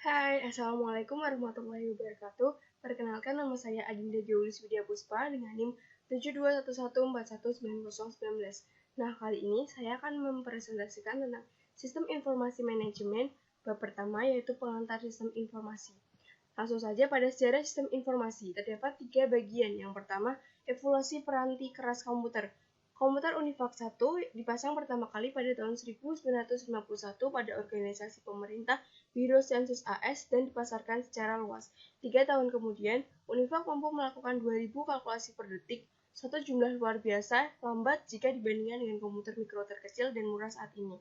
Hai, Assalamualaikum warahmatullahi wabarakatuh. Perkenalkan, nama saya Adinda Jaulis Widya Puspa dengan NIM 7211419019. Nah, kali ini saya akan mempresentasikan tentang Sistem Informasi Manajemen, bab pertama yaitu pengantar sistem informasi. Langsung saja pada sejarah sistem informasi, terdapat 3 bagian. Yang pertama, evolusi peranti keras komputer. Komputer Univac 1 dipasang pertama kali pada tahun 1951 pada organisasi pemerintah Biro Sensus AS dan dipasarkan secara luas. 3 tahun kemudian, Univac mampu melakukan 2000 kalkulasi per detik, suatu jumlah luar biasa lambat jika dibandingkan dengan komputer mikro terkecil dan murah saat ini.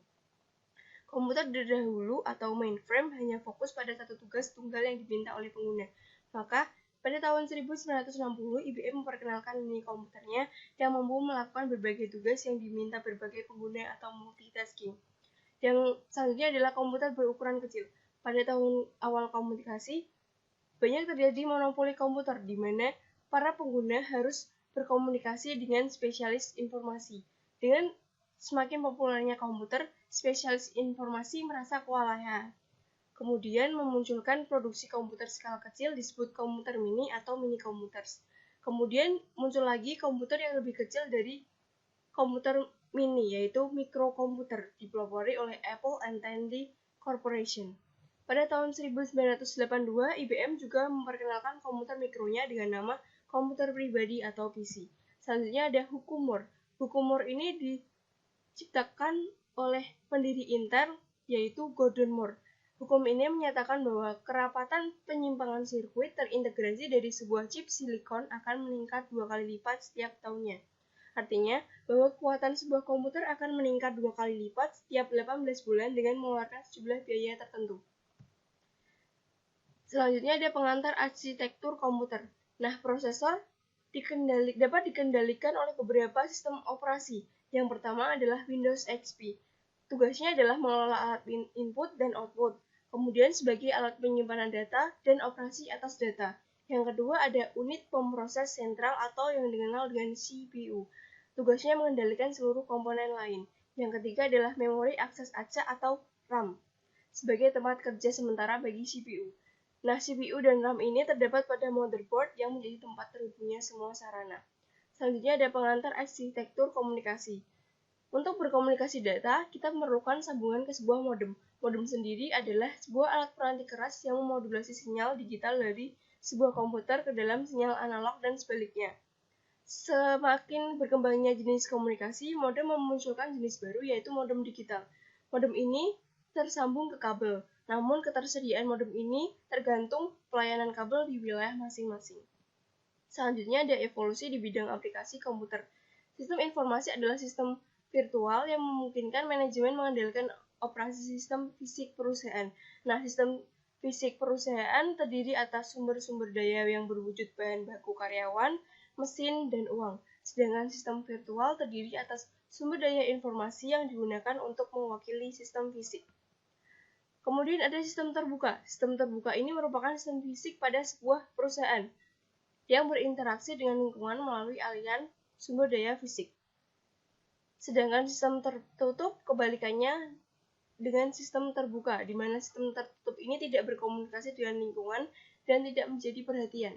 Komputer terdahulu atau mainframe hanya fokus pada satu tugas tunggal yang diminta oleh pengguna. Maka, pada tahun 1960, IBM memperkenalkan lini komputernya yang mampu melakukan berbagai tugas yang diminta berbagai pengguna atau multitasking. Yang selanjutnya adalah komputer berukuran kecil. Pada tahun awal komunikasi, banyak terjadi monopoli komputer, di mana para pengguna harus berkomunikasi dengan spesialis informasi. Dengan semakin populernya komputer, spesialis informasi merasa kewalahan. Kemudian memunculkan produksi komputer skala kecil disebut komputer mini atau mini computers. Kemudian muncul lagi komputer yang lebih kecil dari komputer mini, yaitu mikrokomputer, dipelopori oleh Apple and Tandy Corporation. Pada tahun 1982, IBM juga memperkenalkan komputer mikronya dengan nama komputer pribadi atau PC. Selanjutnya ada Hukumur. Hukumur ini diciptakan oleh pendiri Intel, yaitu Gordon Moore. Hukum ini menyatakan bahwa kerapatan penyimpangan sirkuit terintegrasi dari sebuah chip silikon akan meningkat 2 kali lipat setiap tahunnya. Artinya, bahwa kekuatan sebuah komputer akan meningkat 2 kali lipat setiap 18 bulan dengan mengeluarkan sejumlah biaya tertentu. Selanjutnya ada pengantar arsitektur komputer. Nah, prosesor dapat dikendalikan oleh beberapa sistem operasi. Yang pertama adalah Windows XP. Tugasnya adalah mengelola alat input dan output, kemudian sebagai alat penyimpanan data dan operasi atas data. Yang kedua ada unit pemroses sentral atau yang dikenal dengan CPU. Tugasnya mengendalikan seluruh komponen lain. Yang ketiga adalah memori akses acak atau RAM, sebagai tempat kerja sementara bagi CPU. Nah, CPU dan RAM ini terdapat pada motherboard yang menjadi tempat terhubungnya semua sarana. Selanjutnya ada pengantar arsitektur komunikasi. Untuk berkomunikasi data, kita memerlukan sambungan ke sebuah modem. Modem sendiri adalah sebuah alat peranti keras yang memodulasi sinyal digital dari sebuah komputer ke dalam sinyal analog dan sebaliknya. Semakin berkembangnya jenis komunikasi, modem memunculkan jenis baru yaitu modem digital. Modem ini tersambung ke kabel, namun ketersediaan modem ini tergantung pelayanan kabel di wilayah masing-masing. Selanjutnya ada evolusi di bidang aplikasi komputer. Sistem informasi adalah sistem virtual yang memungkinkan manajemen mengendalikan operasi sistem fisik perusahaan. Nah, sistem fisik perusahaan terdiri atas sumber-sumber daya yang berwujud bahan baku karyawan, mesin, dan uang. Sedangkan sistem virtual terdiri atas sumber daya informasi yang digunakan untuk mewakili sistem fisik. Kemudian ada sistem terbuka. Sistem terbuka ini merupakan sistem fisik pada sebuah perusahaan yang berinteraksi dengan lingkungan melalui aliran sumber daya fisik. Sedangkan sistem tertutup kebalikannya dengan sistem terbuka, di mana sistem tertutup ini tidak berkomunikasi dengan lingkungan dan tidak menjadi perhatian.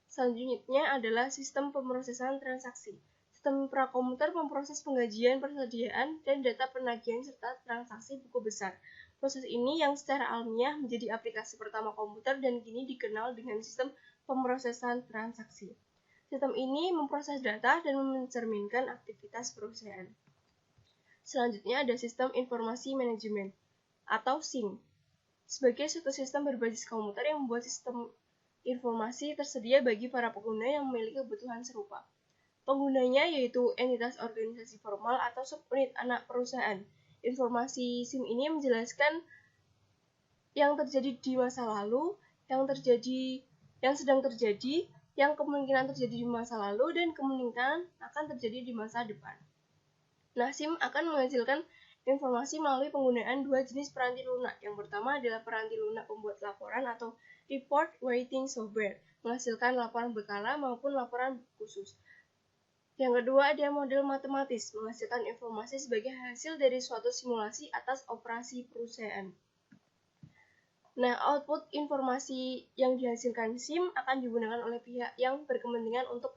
Selanjutnya adalah sistem pemrosesan transaksi. Sistem prakomputer memproses penggajian, persediaan, dan data penagihan serta transaksi buku besar. Proses ini yang secara alamiah menjadi aplikasi pertama komputer dan kini dikenal dengan sistem pemrosesan transaksi. Sistem ini memproses data dan mencerminkan aktivitas perusahaan. Selanjutnya ada sistem informasi manajemen atau SIM. Sebagai suatu sistem berbasis komputer yang membuat sistem informasi tersedia bagi para pengguna yang memiliki kebutuhan serupa. Penggunanya yaitu entitas organisasi formal atau subunit anak perusahaan. Informasi SIM ini menjelaskan yang terjadi di masa lalu, yang sedang terjadi, yang kemungkinan terjadi di masa lalu, dan kemungkinan akan terjadi di masa depan. Nah, SIM akan menghasilkan informasi melalui penggunaan dua jenis peranti lunak. Yang pertama adalah peranti lunak pembuat laporan atau report writing software, menghasilkan laporan berkala maupun laporan khusus. Yang kedua ada model matematis, menghasilkan informasi sebagai hasil dari suatu simulasi atas operasi perusahaan. Nah, output informasi yang dihasilkan SIM akan digunakan oleh pihak yang berkepentingan untuk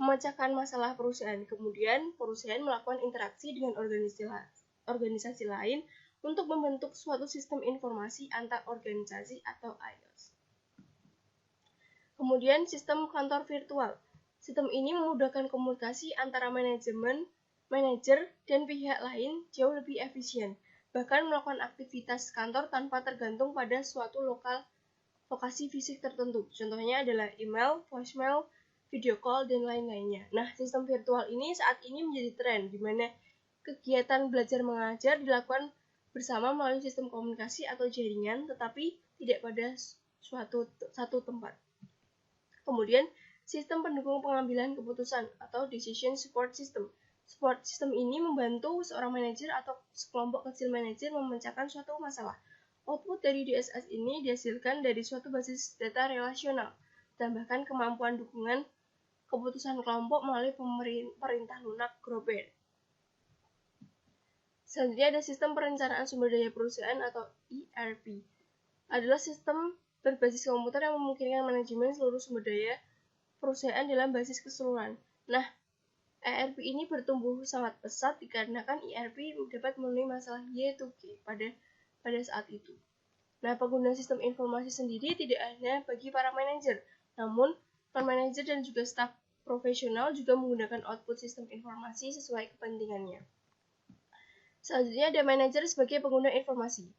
memecahkan masalah perusahaan. Kemudian, perusahaan melakukan interaksi dengan organisasi lain untuk membentuk suatu sistem informasi antar organisasi atau IOS. Kemudian, sistem kantor virtual. Sistem ini memudahkan komunikasi antara manajer, dan pihak lain jauh lebih efisien, bahkan melakukan aktivitas kantor tanpa tergantung pada suatu lokasi fisik tertentu. Contohnya adalah email, voicemail, video call, dan lain-lainnya. Nah, sistem virtual ini saat ini menjadi tren, di mana kegiatan belajar mengajar dilakukan bersama melalui sistem komunikasi atau jaringan, tetapi tidak pada satu tempat. Kemudian, sistem pendukung pengambilan keputusan atau decision support system. Support system ini membantu seorang manajer atau sekelompok kecil manajer memecahkan suatu masalah. Output dari DSS ini dihasilkan dari suatu basis data relasional, tambahkan kemampuan dukungan keputusan kelompok melalui perintah lunak Grover. Selanjutnya ada sistem perencanaan sumber daya perusahaan atau ERP. Adalah sistem berbasis komputer yang memungkinkan manajemen seluruh sumber daya perusahaan dalam basis keseluruhan. Nah, ERP ini bertumbuh sangat pesat dikarenakan ERP dapat memenuhi masalah Y2K pada saat itu. Nah, pengguna sistem informasi sendiri tidak hanya bagi para manajer, namun non-manajer dan juga staf profesional juga menggunakan output sistem informasi sesuai kepentingannya. Selanjutnya ada manajer sebagai pengguna informasi.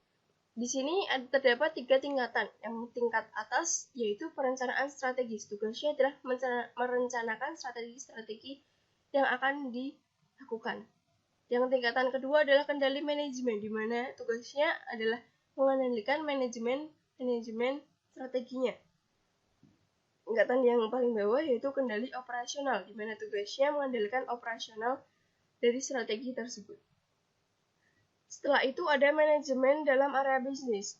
Di sini terdapat 3 tingkatan. Yang tingkat atas yaitu perencanaan strategis. Tugasnya adalah merencanakan strategi-strategi yang akan dilakukan. Yang tingkatan kedua adalah kendali manajemen, di mana tugasnya adalah mengendalikan manajemen strateginya. Tingkatan yang paling bawah yaitu kendali operasional, di mana tugasnya mengendalikan operasional dari strategi tersebut. Setelah itu ada manajemen dalam area bisnis.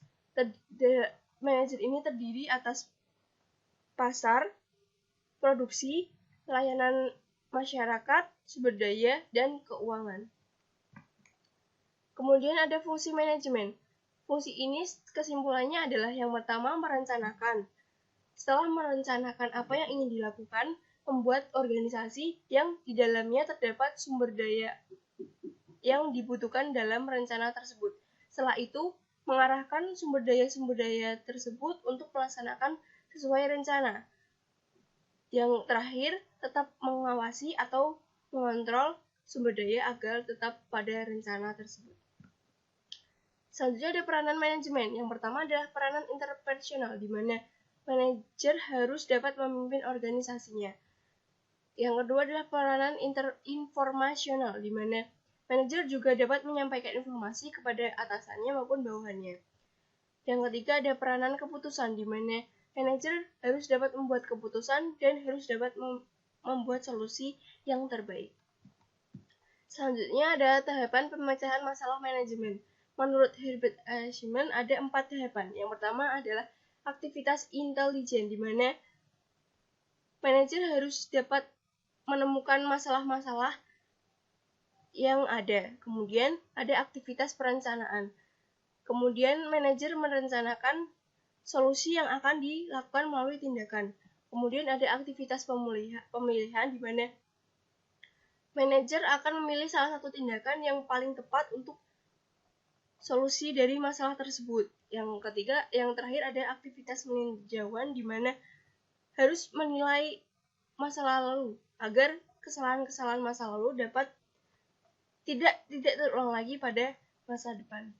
Manajer ini terdiri atas pasar, produksi, layanan masyarakat, sumber daya, dan keuangan. Kemudian ada fungsi manajemen. Fungsi ini kesimpulannya adalah yang pertama merencanakan. Setelah merencanakan apa yang ingin dilakukan, membuat organisasi yang di dalamnya terdapat sumber daya yang dibutuhkan dalam rencana tersebut. Setelah itu, mengarahkan sumber daya tersebut untuk melaksanakan sesuai rencana. Yang terakhir, tetap mengawasi atau mengontrol sumber daya agar tetap pada rencana tersebut. Selanjutnya ada peranan manajemen. Yang pertama adalah peranan interpersonal, di mana manajer harus dapat memimpin organisasinya. Yang kedua adalah peranan interinformasional, di mana manajer juga dapat menyampaikan informasi kepada atasannya maupun bawahannya. Yang ketiga ada peranan keputusan, di mana manajer harus dapat membuat keputusan dan harus dapat membuat solusi yang terbaik. Selanjutnya ada tahapan pemecahan masalah manajemen. Menurut Herbert Eichmann ada 4 tahapan. Yang pertama adalah aktivitas intelijen, di mana manajer harus dapat menemukan masalah-masalah yang ada. Kemudian ada aktivitas perencanaan. Kemudian manajer merencanakan solusi yang akan dilakukan melalui tindakan. Kemudian ada aktivitas pemilihan di mana manajer akan memilih salah satu tindakan yang paling tepat untuk solusi dari masalah tersebut. Yang terakhir ada aktivitas peninjauan di mana harus menilai masa lalu agar kesalahan-kesalahan masa lalu dapat tidak terulang lagi pada masa depan.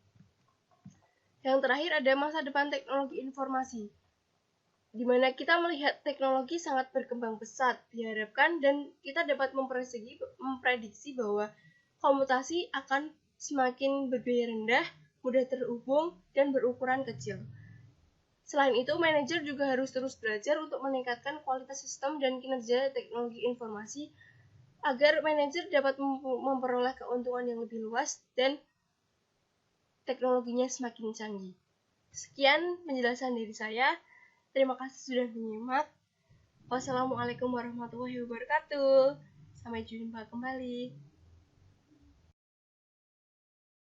Yang terakhir ada masa depan teknologi informasi, di mana kita melihat teknologi sangat berkembang pesat diharapkan dan kita dapat memprediksi bahwa komutasi akan semakin berbiaya rendah, mudah terhubung, dan berukuran kecil. Selain itu, manajer juga harus terus belajar untuk meningkatkan kualitas sistem dan kinerja teknologi informasi agar manajer dapat memperoleh keuntungan yang lebih luas dan teknologinya semakin canggih. Sekian penjelasan dari saya. Terima kasih sudah menyimak. Wassalamualaikum warahmatullahi wabarakatuh. Sampai jumpa kembali.